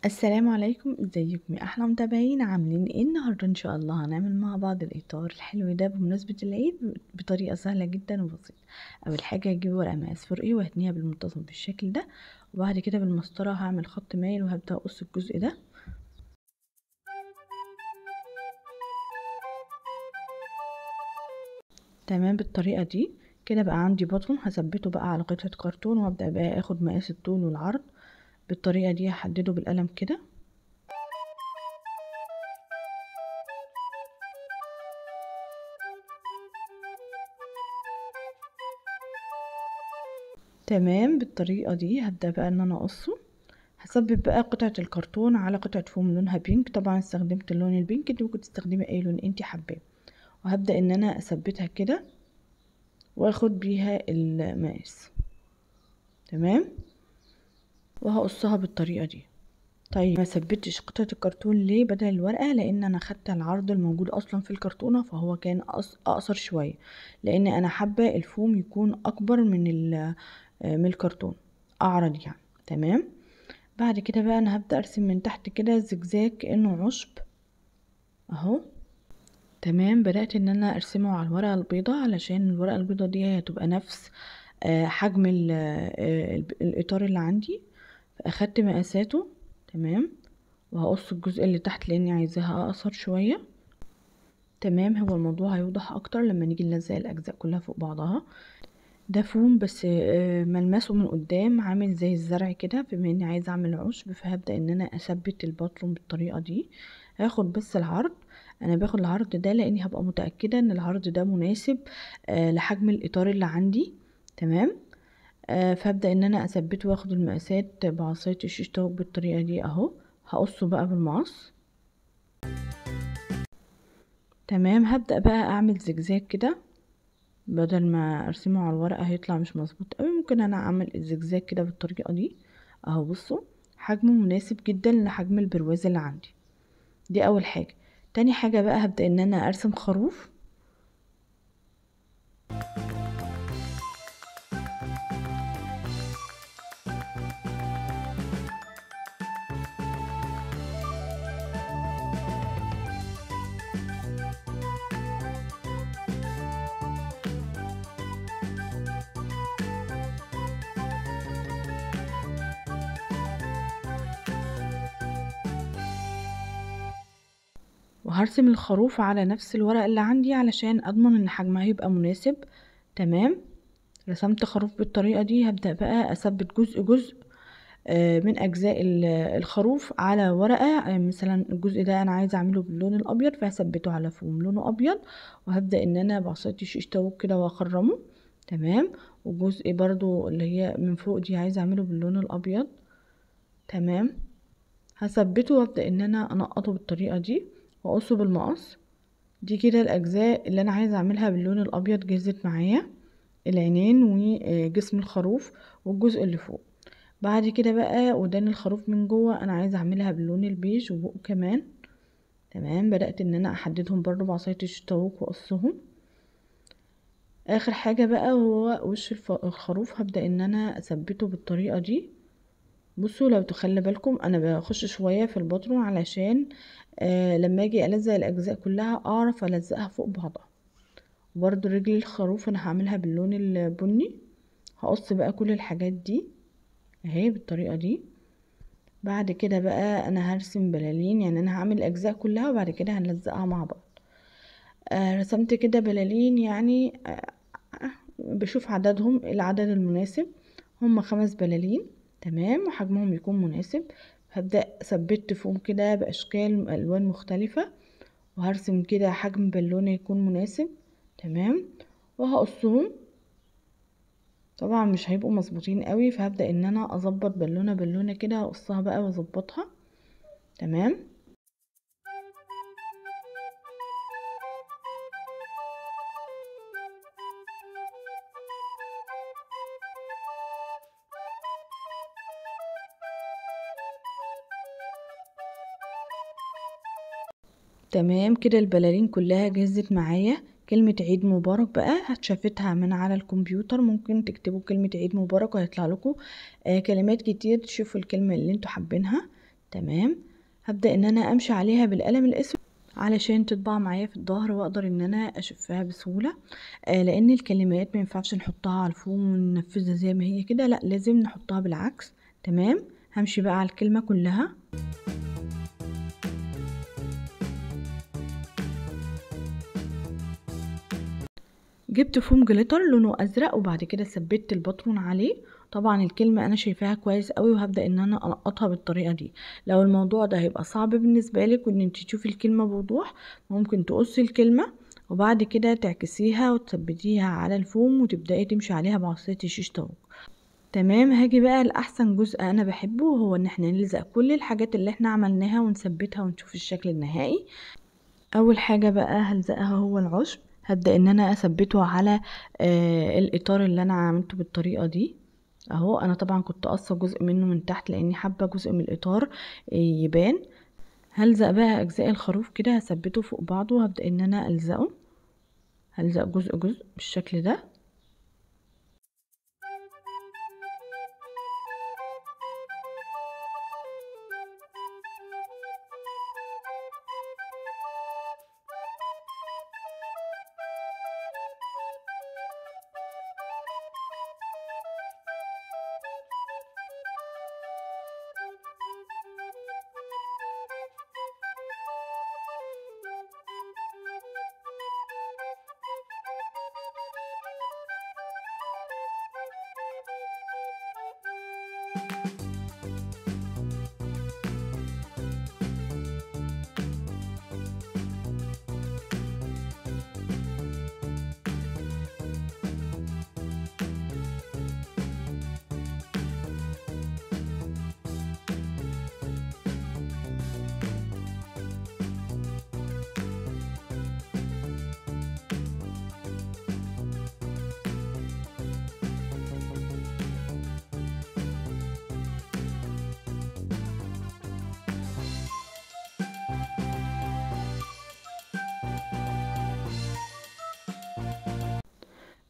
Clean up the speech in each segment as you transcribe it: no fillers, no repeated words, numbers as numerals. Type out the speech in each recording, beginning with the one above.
السلام عليكم، ازيكم يا احلى متابعين؟ عاملين ايه النهارده؟ ان شاء الله هنعمل مع بعض الاطار الحلو ده بمناسبه العيد بطريقه سهله جدا وبسيطه. اول حاجه هجيب ورقه مقاس فرقي وهتنيها بالمنتظم بالشكل ده، وبعد كده بالمسطره هعمل خط مايل وهبدا اقص الجزء ده. تمام بالطريقه دي كده بقى عندي بطن هثبته بقى على قطعه كرتون، وابدا بقى اخد مقاس الطول والعرض بالطريقه دي، هحدده بالقلم كده. تمام بالطريقه دي هبدا بقى ان انا اقصه. هثبت بقى قطعة الكرتون على قطعة فوم لونها بينك، طبعا استخدمت اللون البينك، انت ممكن تستخدمي اي لون انت حباه، وهبدأ ان انا اثبتها كده واخد بيها المقاس. تمام، وهقصها بالطريقة دي. طيب ما ثبتش قطعة الكرتون ليه بدل الورقة؟ لان انا خدت العرض الموجود اصلا في الكرتونة، فهو كان اقصر شوية، لان انا حابة الفوم يكون اكبر من الكرتون، اعرض يعني. تمام، بعد كده بقى انا هبدأ ارسم من تحت كده زجزاج كأنه عشب اهو. تمام، بدأت ان انا ارسمه على الورقة البيضاء علشان الورقة البيضاء دي هتبقى نفس حجم الاطار اللي عندي، فاخدت مقاساته. تمام، وهقص الجزء اللي تحت لاني عايزاها اقصر شوية. تمام، هو الموضوع هيوضح اكتر لما نيجي نلزق الاجزاء كلها فوق بعضها. ده فوم بس ملمسه من قدام عامل زي الزرع كده، بما اني عايزه اعمل عشب فهبدا ان انا اثبت الباترون بالطريقه دي. هاخد بس العرض، انا باخد العرض ده لاني هبقى متاكده ان العرض ده مناسب لحجم الاطار اللي عندي. تمام، فهبدا ان انا اثبته واخد المقاسات بعصايه الشيش طاووق بالطريقه دي اهو. هقصه بقى بالمقص. تمام، هبدا بقى اعمل زجزاج كده، بدل ما ارسمه على الورقة هيطلع مش مظبوط قوي، ممكن انا اعمل الزجزاج كده بالطريقة دي اهو. بصوا حجمه مناسب جدا لحجم البرواز اللي عندي. دي اول حاجة. تاني حاجة بقى هبدأ ان انا ارسم خروف. وهرسم الخروف على نفس الورقة اللي عندي علشان اضمن ان حجمها يبقى مناسب. تمام، رسمت خروف بالطريقة دي. هبدأ بقى اثبت جزء جزء من اجزاء الخروف على ورقة. مثلا الجزء ده انا عايزة اعمله باللون الابيض فهثبته على فوم لونه ابيض، وهبدأ ان انا بعصاية الشيش طاووق كده واخرمه. تمام، وجزء برضو اللي هي من فوق دي عايزة اعمله باللون الابيض. تمام، هثبته وابدأ ان انا انقطه بالطريقة دي واقصه بالمقص. دي كده الاجزاء اللي انا عايزة اعملها باللون الابيض جهزت معايا، العينين وجسم الخروف والجزء اللي فوق. بعد كده بقى ودان الخروف من جوه انا عايزه اعملها باللون البيج وبقه كمان. تمام، بدأت ان انا احددهم برضو بعصاية الطاووق واقصهم. اخر حاجة بقى هو وش الخروف، هبدأ ان انا اثبته بالطريقة دي. بصوا لو تخلي بالكم انا بخش شوية في البطن علشان لما اجي الزق الاجزاء كلها اعرف الزقها فوق بعضها. وبرضو رجل الخروف انا هعملها باللون البني. هقص بقى كل الحاجات دي اهي بالطريقة دي. بعد كده بقى انا هرسم بلالين، يعني انا هعمل الاجزاء كلها وبعد كده هنلزقها مع بعض. رسمت كده بلالين يعني بشوف عددهم العدد المناسب، هم 5 بلالين. تمام، وحجمهم يكون مناسب. هبدأ ثبت فوق كده باشكال الوان مختلفة، وهرسم كده حجم بالونة يكون مناسب. تمام، وهقصهم. طبعا مش هيبقوا مظبوطين قوي، فهبدأ ان انا اظبط بالونة بالونة كده واقصها بقى واظبطها. تمام، تمام كده البلالين كلها جهزت معايا. كلمة عيد مبارك بقى هتشافتها من على الكمبيوتر، ممكن تكتبوا كلمة عيد مبارك وهيطلع لكم كلمات كتير، تشوفوا الكلمة اللي انتوا حابينها. تمام. هبدأ ان انا امشي عليها بالقلم الاسود علشان تطبع معايا في الظهر واقدر ان انا اشوفها بسهولة. لان الكلمات ما ينفعش نحطها على الفوم وننفذها زي ما هي كده، لا لازم نحطها بالعكس. تمام. همشي بقى على الكلمة كلها. جبت فوم جليتر لونه ازرق وبعد كده ثبت الباترون عليه. طبعا الكلمة انا شايفاها كويس قوي وهبدأ ان انا انقطها بالطريقة دي. لو الموضوع ده هيبقى صعب بالنسبة لك وان انت تشوفي الكلمة بوضوح، ممكن تقصي الكلمة وبعد كده تعكسيها وتثبتيها على الفوم وتبدأي تمشي عليها بعصاية الشيش طاووق. تمام. هاجي بقى لأحسن جزء انا بحبه، هو ان احنا نلزق كل الحاجات اللي احنا عملناها ونثبتها ونشوف الشكل النهائي. اول حاجة بقى هلزقها هو العشب. هبدأ ان انا اثبته على الاطار اللي انا عملته بالطريقة دي اهو. انا طبعا كنت قصة جزء منه من تحت لاني حابة جزء من الاطار يبان. هلزق بقى اجزاء الخروف كده، هثبته فوق بعضه وهبدأ ان انا الزقه. هلزق جزء جزء بالشكل ده.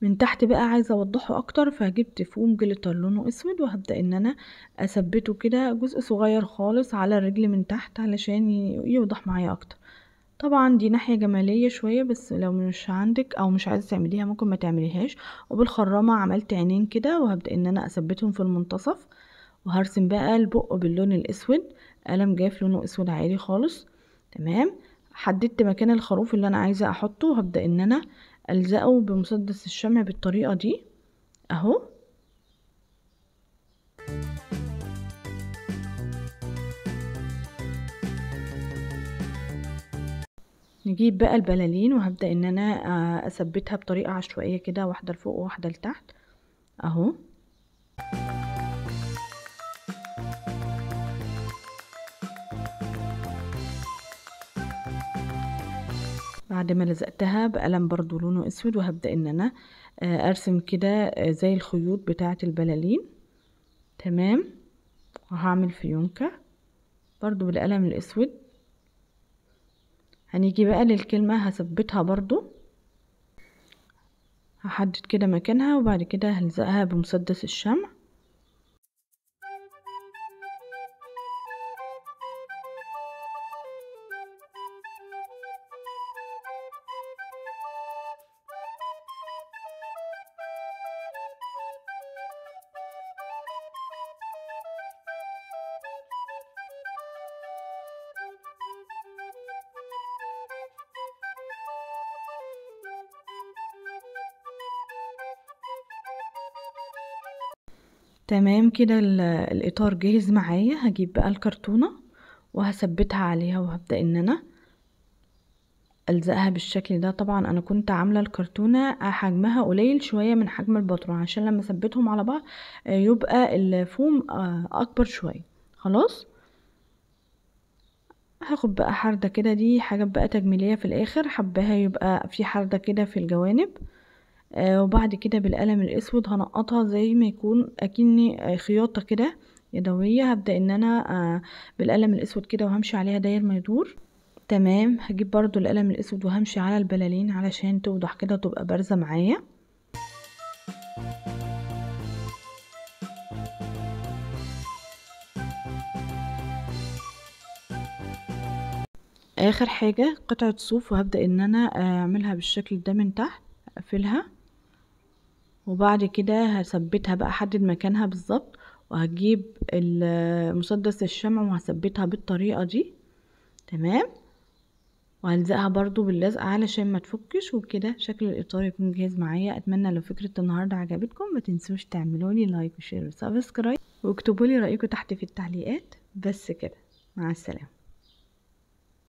من تحت بقى عايزة اوضحه اكتر، فجبت فوم جليتر لونه اسود وهبدأ ان انا اثبته كده جزء صغير خالص على الرجل من تحت علشان يوضح معايا اكتر. طبعا دي ناحية جمالية شوية، بس لو مش عندك او مش عايزة تعمليها ممكن ما تعمليهاش. وبالخرامة عملت عينين كده وهبدأ ان انا اثبتهم في المنتصف. وهرسم بقى البق باللون الاسود، قلم جاف لونه اسود عادي خالص. تمام. حددت مكان الخروف اللي انا عايزة احطه وهبدأ ان انا الزقه بمسدس الشمع بالطريقة دي اهو. نجيب بقى البلالين وهبدأ ان انا اثبتها بطريقة عشوائية كده، واحدة لفوق وواحدة لتحت اهو. بعد ما لزقتها بقلم برضو لونه اسود وهبدأ ان انا ارسم كده زي الخيوط بتاعة البلالين. تمام. وهعمل فيونكة برضو بالقلم الاسود. هنيجي بقى للكلمة هثبتها برضو، هحدد كده مكانها وبعد كده هلزقها بمسدس الشمع. تمام كده الاطار جاهز معايا. هجيب بقى الكرتونة وهثبتها عليها وهبدأ ان انا الزقها بالشكل ده. طبعا انا كنت عاملة الكرتونة حجمها قليل شوية من حجم الباترون عشان لما اثبتهم على بعض يبقى الفوم اكبر شوية. خلاص. هاخد بقى حردة كده، دي حاجة بقى تجميلية في الاخر، حباها يبقى في حردة كده في الجوانب. وبعد كده بالقلم الاسود هنقطها زي ما يكون اكني خياطة كده يدوية. هبدأ ان انا بالقلم الاسود كده وهمشي عليها داير ما يدور. تمام. هجيب برضو القلم الاسود وهمشي على البلالين علشان توضح كده تبقى بارزة معايا. اخر حاجة قطعة صوف، وهبدأ ان انا اعملها بالشكل ده من تحت، اقفلها، وبعد كده هثبتها بقى، احدد مكانها بالظبط، وهجيب مسدس الشمع وهثبتها بالطريقة دي. تمام. وهلزقها برضو باللزقة علشان ما تفكش. وكده شكل الاطار يكون جاهز معايا. اتمنى لو فكرة النهاردة عجبتكم ما تنسوش تعملولي لايك وشير وسبسكرايب، واكتبولي رأيكم تحت في التعليقات. بس كده، مع السلامة.